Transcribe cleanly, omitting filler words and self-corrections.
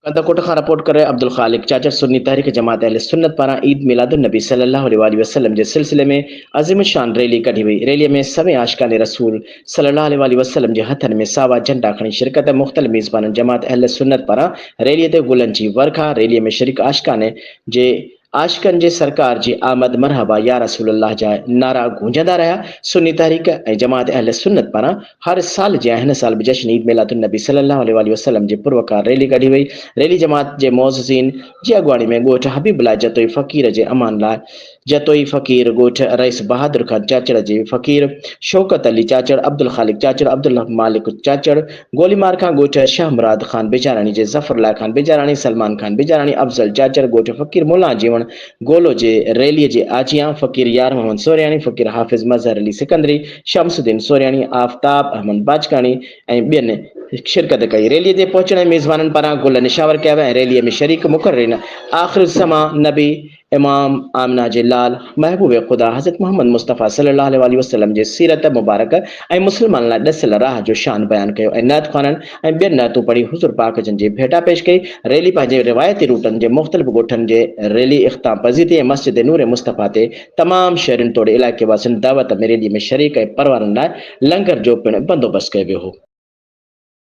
कंदाकोट खां report करे अब्दुल खालिक चाचर सुन्नी तहरीक जमात अहले सुन्नत पारां ईद मिलादुन नबी सल्लल्लाहु अलैहि वसल्लम जे सिलसिले में अज़ीम शान रैली कढी हुई। रैलीअ में सभई आशिकाने रसूल सल्लल्लाहु अलैहि वसल्लम जे हथनि में सावा झंडा खणी शिरकत। मुख़्तलिफ़ मेज़बाननि जमात अहले सुन्नत पारां रैलीअ ते गुलनि जी वर्खा। रैलीअ में शरीक आशिकाने जे आशिकनि जे सरकार जी आमद मरहबा या रसूलल्लाह जा नारा गूंजंदा रहा। सुन्नी तहरीक ऐं जमात अहले सुन्नत पारां हर साल जे हिन साल बि जश्न ईद मिलादुन नबी सल्लल्लाहु अलैहि वसल्लम जे पुरवकार रैली कढी वई। रैली जमात जे मोअज़्ज़िन जी अॻुवाणी में ॻोठ हबीबुल्लाह जतोई फ़कीर जे अमान लाइ जतोई फ़कीर, ॻोठ रईस बहादुर खान चाचड़ जे फ़कीर, शौकत अली चाचड़, अब्दुल खालिक चाचड़, अब्दुल मालिक चाचड़, गोलीमार खां ॻोठ शाह मुराद खान बेजारानी जे ज़फ़रल्लाह खान बेजारानी, सलमान खान बेजारानी, अफ़ज़ल चाचड़, ॻोठ फ़कीर मुल्ला जीवण गोलो जे रैलीअ जे आजियां फ़कीर यार मोहम्मद सोरियानी, फ़कीर हाफ़िज़ मज़हर अली सिकंदरी, शमसुद्दीन सोरियानी, आफ़ताब अहमद बाचकानी ऐं ॿियनि शिरकत कई। रैलीअ ते पहुचण मेज़बाननि पारां गुल निशावर कया विया ऐं रैलीअ में शरीक मुक़र्रिन आख़िर समा नबी इमाम आमिना जे लाल महबूब ख़ुदा हज़रत मोहम्मद मुस्तफ़ा सल्लल्लाहु अलैहि वसल्लम जे सीरत मुबारक ऐं मुस्लमाननि लाइ ॾसियल राह जो शान बयान कयो ऐं नात ख़्वाननि ऐं ॿियनि नातूं पढ़ी हुज़ूर पाक जन जी भेटा पेश कई। रैली पंहिंजे रिवायती रूटनि जे मुख़्तलिफ़ ॻोठनि जे रैली इख़्तिताम पज़ी थी ऐं मस्जिद नूर मुस्तफ़ा ते तमामु शहरनि तोड़े इलाइक़े वासियुनि दावत में रैलीअ में शरीक ऐं परवारनि लाइ लंगर जो पिणु बंदोबस्तु कयो वियो हो।